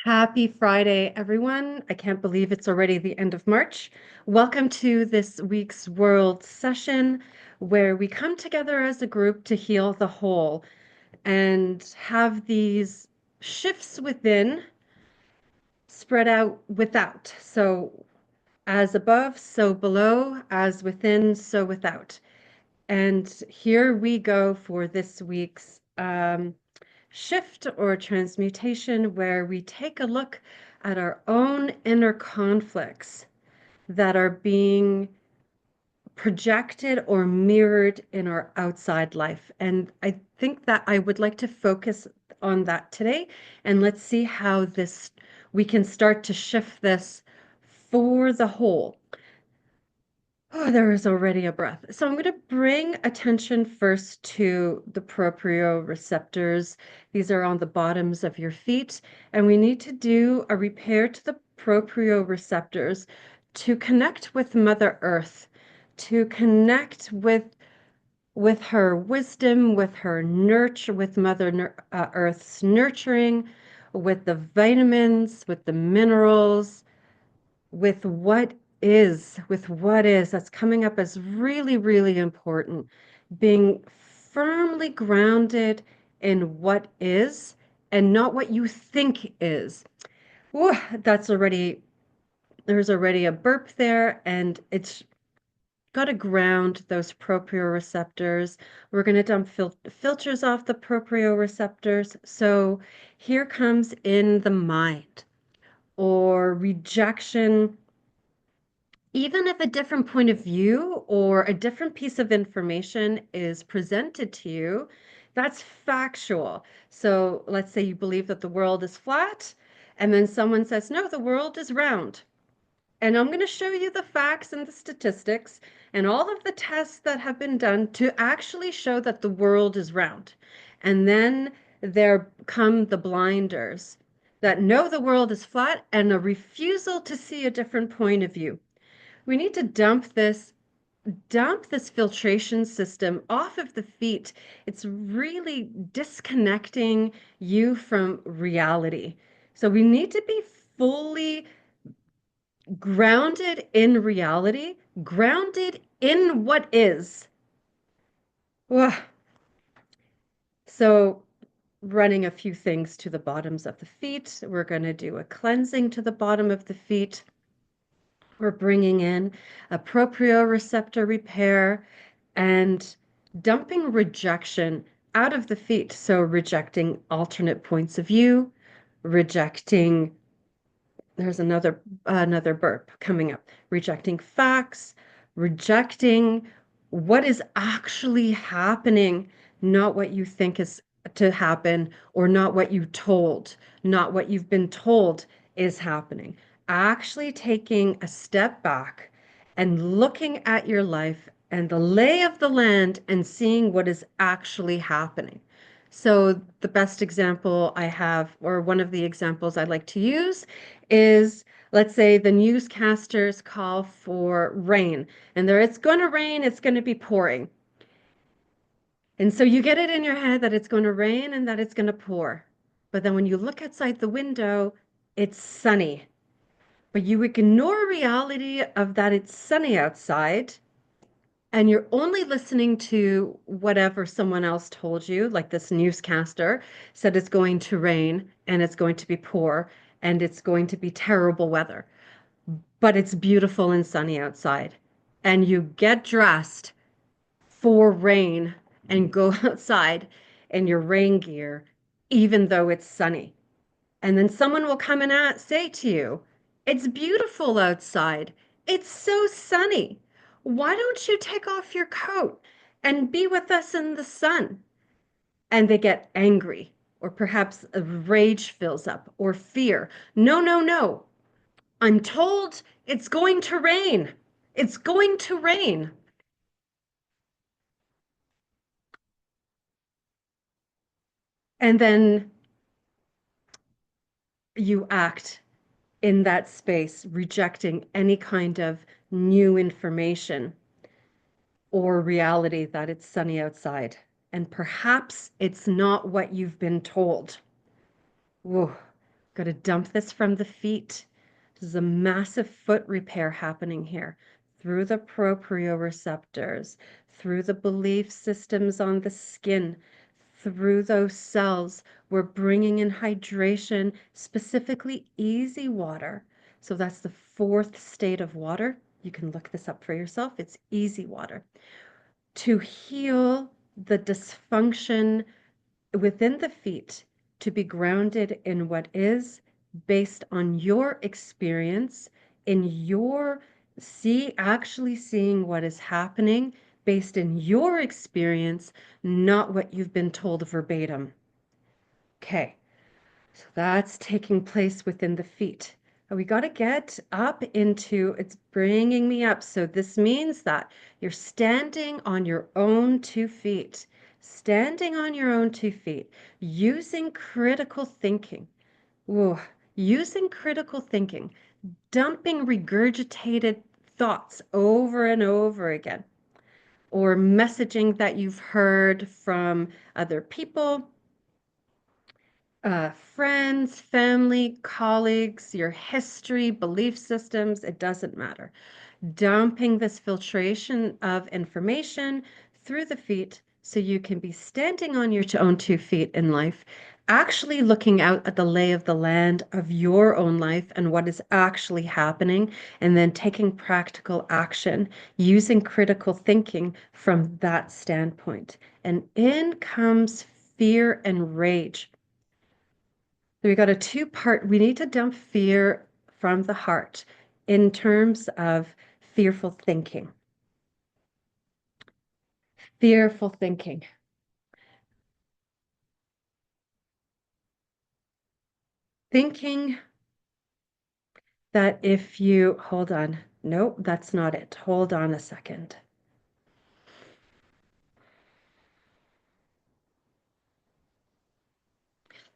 Happy Friday, everyone. I can't believe it's already the end of March. Welcome to this week's World Session, where we come together as a group to heal the whole and have these shifts within spread out without. So, as above, so below, as within, so without. And here we go for this week's shift or transmutation, where we take a look at our own inner conflicts that are being projected or mirrored in our outside life. And I think that I would like to focus on that today. And let's see how this we can start to shift this for the whole. Oh, there is already a breath. So I'm going to bring attention first to the proprioceptors. These are on the bottoms of your feet, and we need to do a repair to the proprioceptors to connect with Mother Earth, to connect with her wisdom, with her nurture, with Earth's nurturing, with the vitamins, with the minerals, with what is that's coming up as really, really important. Being firmly grounded in what is and not what you think is. Ooh, there's already a burp there, and it's got to ground those proprioceptors. We're going to dump filters off the proprioceptors. So here comes in the mind or rejection. Even if a different point of view or a different piece of information is presented to you, that's factual. So let's say you believe that the world is flat, and then someone says, no, the world is round. And I'm going to show you the facts and the statistics and all of the tests that have been done to actually show that the world is round. And then there come the blinders that know the world is flat and a refusal to see a different point of view. We need to dump this filtration system off of the feet. It's really disconnecting you from reality. So we need to be fully grounded in reality, grounded in what is. Ugh. So running a few things to the bottoms of the feet. We're going to do a cleansing to the bottom of the feet. We're bringing in a proprioceptor repair and dumping rejection out of the feet. So rejecting alternate points of view, rejecting, there's another burp coming up, rejecting facts, rejecting what is actually happening, not what you think is to happen, or not what you told, not what you've been told is happening. Actually taking a step back and looking at your life and the lay of the land and seeing what is actually happening. So the best example I have, or one of the examples I like to use, is, let's say the newscasters call for rain, and there it's going to rain, it's going to be pouring. And so you get it in your head that it's going to rain and that it's going to pour. But then when you look outside the window, it's sunny. But you ignore reality of that it's sunny outside, and you're only listening to whatever someone else told you, like this newscaster said it's going to rain and it's going to be poor and it's going to be terrible weather, but it's beautiful and sunny outside. And you get dressed for rain and go outside in your rain gear, even though it's sunny. And then someone will come and say to you, it's beautiful outside. It's so sunny. Why don't you take off your coat and be with us in the sun? And they get angry, or perhaps a rage fills up, or fear. No, no, no. I'm told it's going to rain. It's going to rain. And then you act in that space, rejecting any kind of new information or reality that it's sunny outside. And perhaps it's not what you've been told. Whoa. Got to dump this from the feet. This is a massive foot repair happening here through the proprioceptors, through the belief systems on the skin, through those cells. We're bringing in hydration, specifically easy water. So that's the fourth state of water. You can look this up for yourself. It's easy water. To heal the dysfunction within the feet, to be grounded in what is based on your experience, in your actually seeing what is happening based in your experience, not what you've been told verbatim. Okay, so that's taking place within the feet. We got to get up into, it's bringing me up. So this means that you're standing on your own 2 feet, standing on your own 2 feet, using critical thinking. Ooh, using critical thinking, dumping regurgitated thoughts over and over again, or messaging that you've heard from other people, friends, family, colleagues, your history, belief systems, it doesn't matter. Dumping this filtration of information through the feet so you can be standing on your own 2 feet in life, actually looking out at the lay of the land of your own life and what is actually happening, and then taking practical action using critical thinking from that standpoint. And in comes fear and rage. So we got a two-part, we need to dump fear from the heart in terms of fearful thinking. Fearful thinking. Thinking that if you, hold on, no, that's not it. Hold on a second.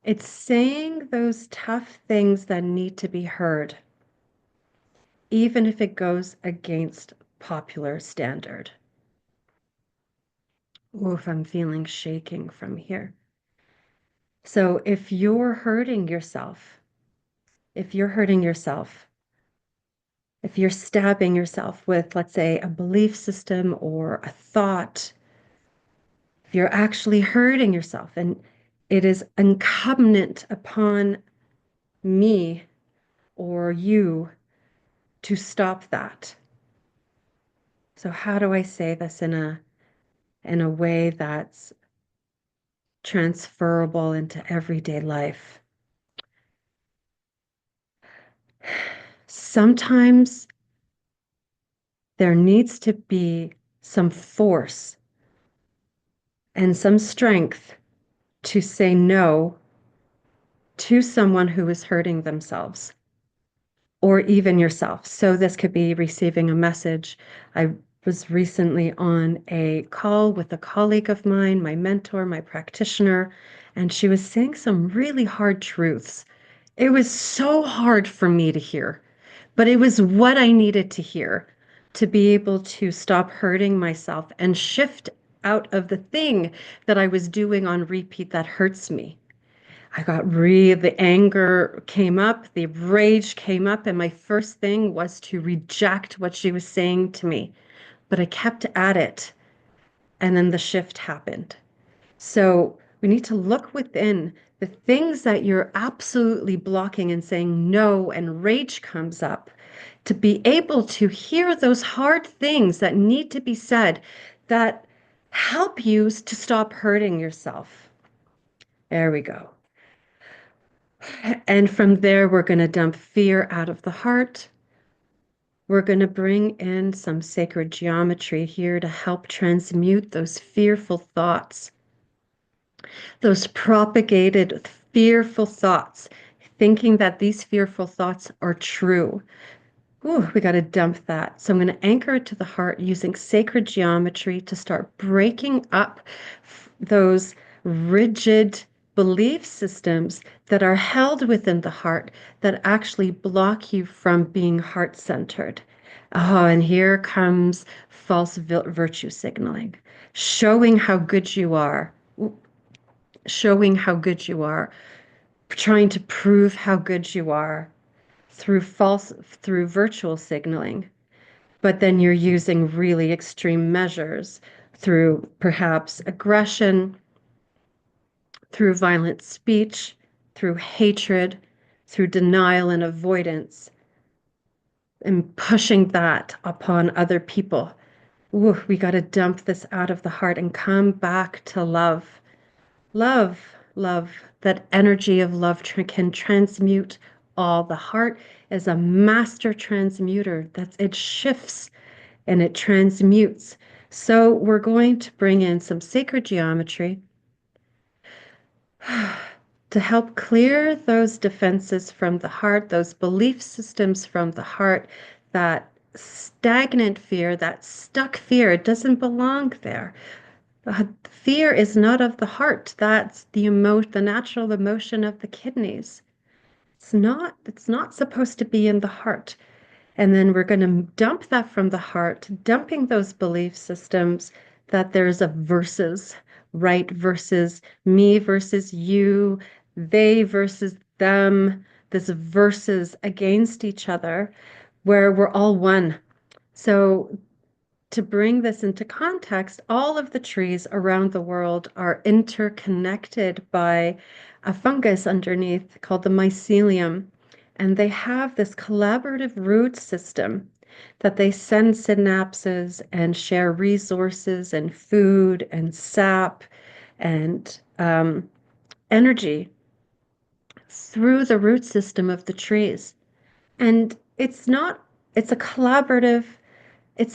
It's saying those tough things that need to be heard, even if it goes against popular standard. Oof, I'm feeling shaking from here. So if you're hurting yourself, if you're hurting yourself, if you're stabbing yourself with, let's say, a belief system or a thought, if you're actually hurting yourself, and it is incumbent upon me or you to stop that. So how do I say this in a way that's transferable into everyday life? Sometimes there needs to be some force and some strength to say no to someone who is hurting themselves or even yourself. So this could be receiving a message. I was recently on a call with a colleague of mine, my mentor, my practitioner, and she was saying some really hard truths. It was so hard for me to hear, but it was what I needed to hear to be able to stop hurting myself and shift out of the thing that I was doing on repeat that hurts me. The anger came up, the rage came up, and my first thing was to reject what she was saying to me. But I kept at it, and then the shift happened. So we need to look within the things that you're absolutely blocking and saying no, and rage comes up to be able to hear those hard things that need to be said that help you to stop hurting yourself. There we go. And from there, we're going to dump fear out of the heart. We're going to bring in some sacred geometry here to help transmute those fearful thoughts, those propagated fearful thoughts, thinking that these fearful thoughts are true. Ooh, we got to dump that. So I'm going to anchor it to the heart using sacred geometry to start breaking up those rigid belief systems that are held within the heart that actually block you from being heart-centered. Oh, and here comes false virtue signaling, showing how good you are, showing how good you are. trying to prove how good you are through virtual signaling. But then you're using really extreme measures through perhaps aggression, through violent speech, through hatred, through denial and avoidance, and pushing that upon other people. Ooh, we got to dump this out of the heart and come back to love. Love, love, that energy of love can transmute all. The heart is a master transmuter. It shifts and it transmutes. So we're going to bring in some sacred geometry to help clear those defenses from the heart, those belief systems from the heart, that stagnant fear, that stuck fear. It doesn't belong there. Fear is not of the heart. That's the natural emotion of the kidneys. It's not supposed to be in the heart. And then we're going to dump that from the heart, dumping those belief systems that there's a versus, right versus me versus you, they versus them, this versus against each other, where we're all one. So to bring this into context, all of the trees around the world are interconnected by a fungus underneath called the mycelium. And they have this collaborative root system that they send synapses and share resources and food and sap and energy through the root system of the trees. And it's a it's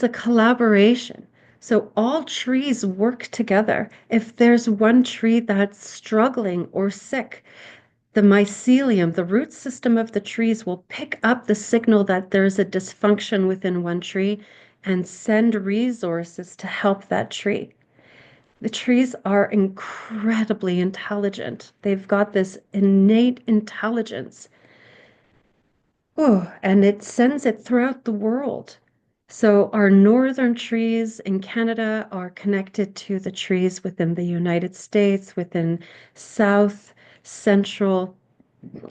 a collaboration. So all trees work together. If there's one tree that's struggling or sick, the mycelium, the root system of the trees, will pick up the signal that there's a dysfunction within one tree and send resources to help that tree. The trees are incredibly intelligent. They've got this innate intelligence. Oh, and it sends it throughout the world. So our northern trees in Canada are connected to the trees within the United States, within South, Central,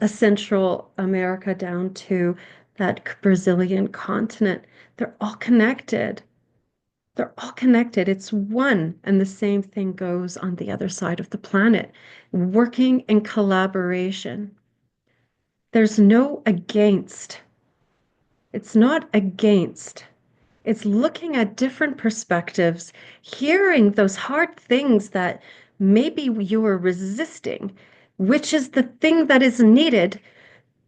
Central America down to that Brazilian continent. They're all connected. They're all connected. It's one, and the same thing goes on the other side of the planet, working in collaboration. There's no against. It's not against. It's looking at different perspectives, hearing those hard things that maybe you are resisting, which is the thing that is needed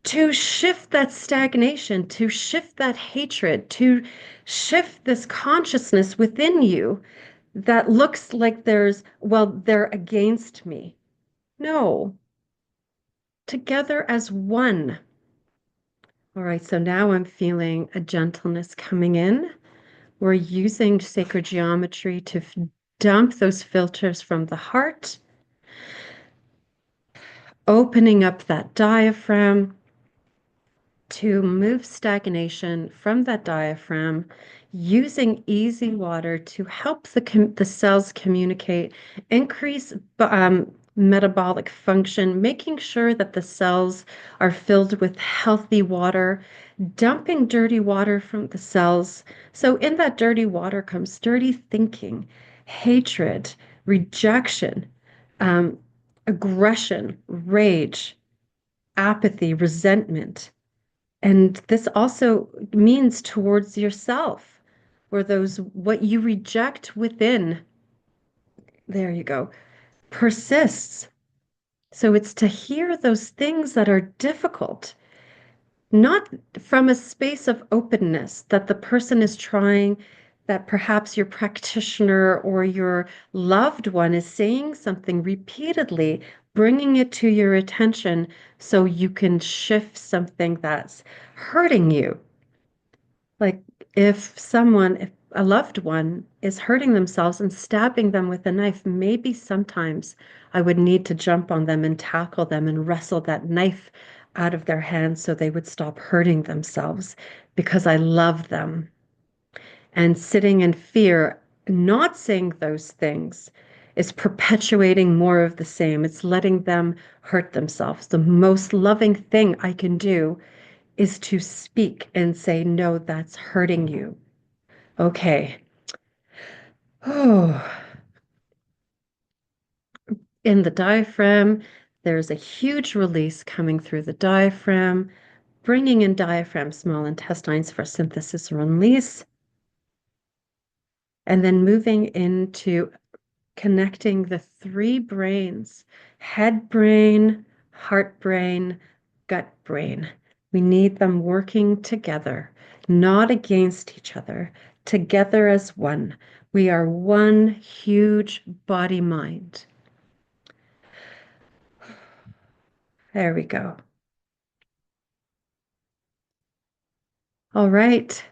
to shift that stagnation, to shift that hatred, to shift this consciousness within you that looks like they're against me. No, together as one. All right, so now I'm feeling a gentleness coming in. We're using sacred geometry to dump those filters from the heart, opening up that diaphragm to move stagnation from that diaphragm, using easy water to help the cells communicate, increase metabolic function, making sure that the cells are filled with healthy water, dumping dirty water from the cells. So in that dirty water comes dirty thinking, hatred, rejection, um, aggression, rage, apathy, resentment. And this also means towards yourself, where what you reject within, there you go, persists. So it's to hear those things that are difficult, not from a space of openness that the person is trying, that perhaps your practitioner or your loved one is saying something repeatedly, bringing it to your attention so you can shift something that's hurting you. Like if a loved one is hurting themselves and stabbing them with a knife, maybe sometimes I would need to jump on them and tackle them and wrestle that knife out of their hands so they would stop hurting themselves because I love them. And sitting in fear, not saying those things, is perpetuating more of the same. It's letting them hurt themselves. The most loving thing I can do is to speak and say, no, that's hurting you. Okay. Oh, in the diaphragm, there's a huge release coming through the diaphragm, bringing in diaphragm, small intestines for synthesis and release, and then moving into connecting the three brains: head brain, heart brain, gut brain. We need them working together, not against each other, together as one. We are one huge body mind. There we go. All right,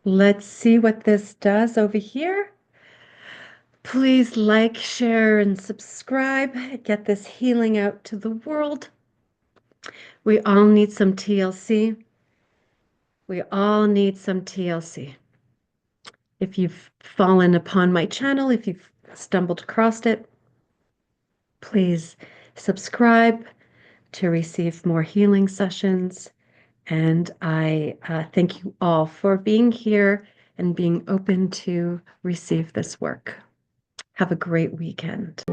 let's see what this does over here. Please like, share, and subscribe. Get this healing out to the world. We all need some TLC. We all need some TLC. If you've fallen upon my channel, if you've stumbled across it, please subscribe to receive more healing sessions. And I thank you all for being here and being open to receive this work. Have a great weekend.